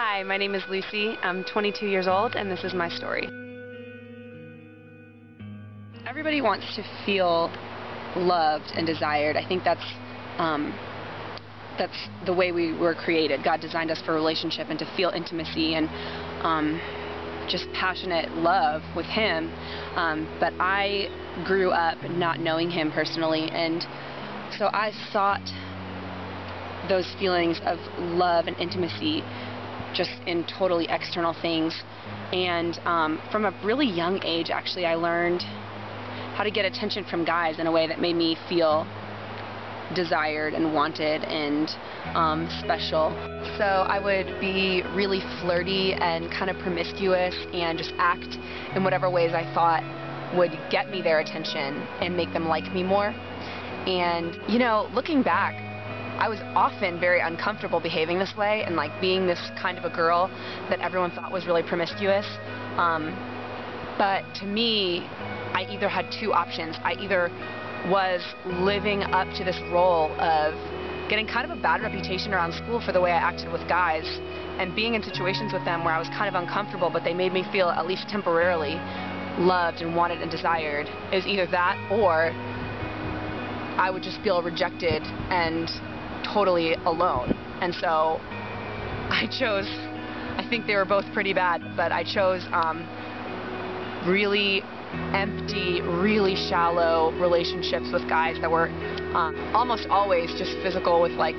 Hi, my name is Lucy. I'm 22 years old, and this is my story. Everybody wants to feel loved and desired. I think that's the way we were created. God designed us for a relationship and to feel intimacy and just passionate love with Him. But I grew up not knowing Him personally, and so I sought those feelings of love and intimacy just in totally external things. And from a really young age, actually, I learned how to get attention from guys in a way that made me feel desired and wanted and special. So I would be really flirty and kind of promiscuous and just act in whatever ways I thought would get me their attention and make them like me more. And, you know, looking back, I was often very uncomfortable behaving this way and like being this kind of a girl that everyone thought was really promiscuous. But to me, I either had two options. I either was living up to this role of getting kind of a bad reputation around school for the way I acted with guys and being in situations with them where I was kind of uncomfortable, but they made me feel at least temporarily loved and wanted and desired. It was either that or I would just feel rejected and totally alone. And so I chose, I think they were both pretty bad, but I chose really empty, really shallow relationships with guys that were almost always just physical, with like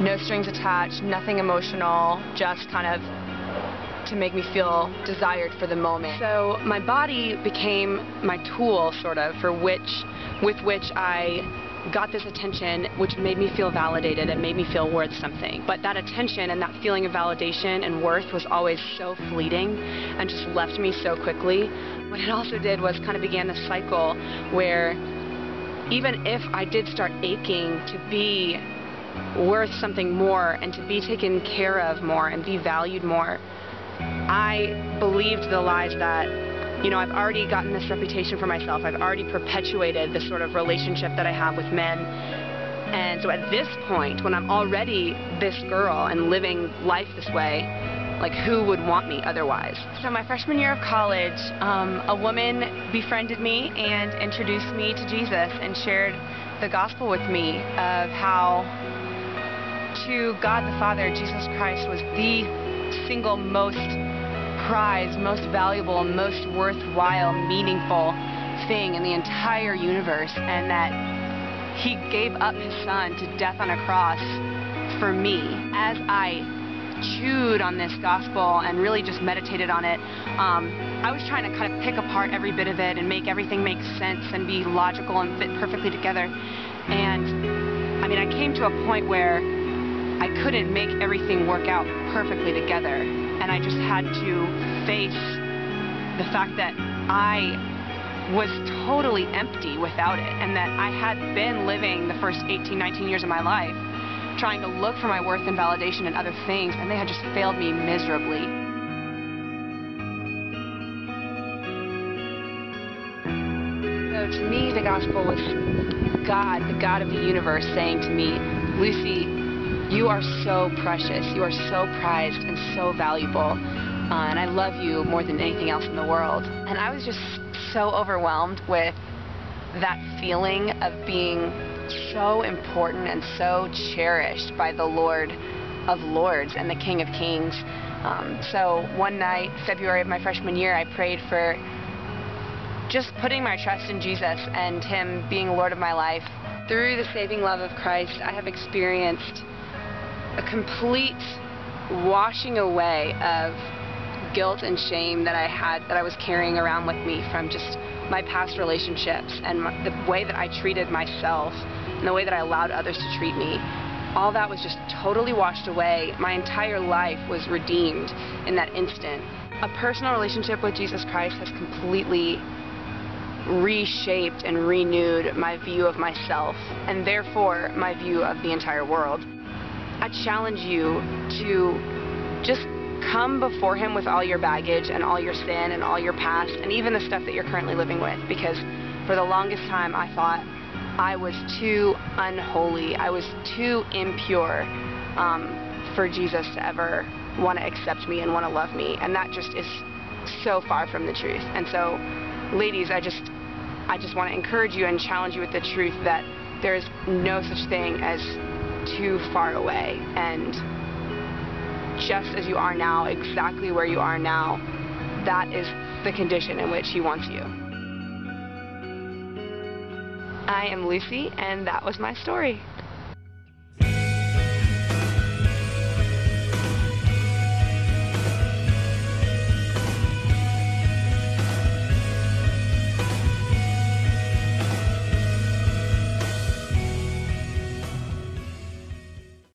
no strings attached, nothing emotional, just kind of to make me feel desired for the moment. So my body became my tool, sort of, with which I got this attention, which made me feel validated and made me feel worth something. But that attention and that feeling of validation and worth was always so fleeting and just left me so quickly. What it also did was kind of began this cycle where even if I did start aching to be worth something more and to be taken care of more and be valued more, I believed the lies that, you know, I've already gotten this reputation for myself. I've already perpetuated this sort of relationship that I have with men. And so at this point, when I'm already this girl and living life this way, like, who would want me otherwise? So my freshman year of college, a woman befriended me and introduced me to Jesus and shared the gospel with me of how to God the Father, Jesus Christ was the single most prized, most valuable, most worthwhile, meaningful thing in the entire universe, and that He gave up His Son to death on a cross for me. As I chewed on this gospel and really just meditated on it, I was trying to kind of pick apart every bit of it and make everything make sense and be logical and fit perfectly together. And I mean, I came to a point where I couldn't make everything work out perfectly together, and I just had to face the fact that I was totally empty without it, and that I had been living the first 18, 19 years of my life trying to look for my worth and validation in other things, and they had just failed me miserably. So to me, the gospel was God, the God of the universe, saying to me, Lucy, you are so precious, you are so prized and so valuable, and I love you more than anything else in the world. And I was just so overwhelmed with that feeling of being so important and so cherished by the Lord of Lords and the King of Kings. So one night, February of my freshman year, I prayed for just putting my trust in Jesus and Him being Lord of my life. Through the saving love of Christ, I have experienced a complete washing away of guilt and shame that I was carrying around with me from just my past relationships and the way that I treated myself and the way that I allowed others to treat me. All that was just totally washed away. My entire life was redeemed in that instant. A personal relationship with Jesus Christ has completely reshaped and renewed my view of myself, and therefore my view of the entire world. I challenge you to just come before Him with all your baggage and all your sin and all your past and even the stuff that you're currently living with, because for the longest time I thought I was too unholy, I was too impure for Jesus to ever want to accept me and want to love me, and that just is so far from the truth. And so, ladies, I just want to encourage you and challenge you with the truth that there is no such thing as too far away, and just as you are now, exactly where you are now, that is the condition in which he wants you. I am Lucy, and that was my story.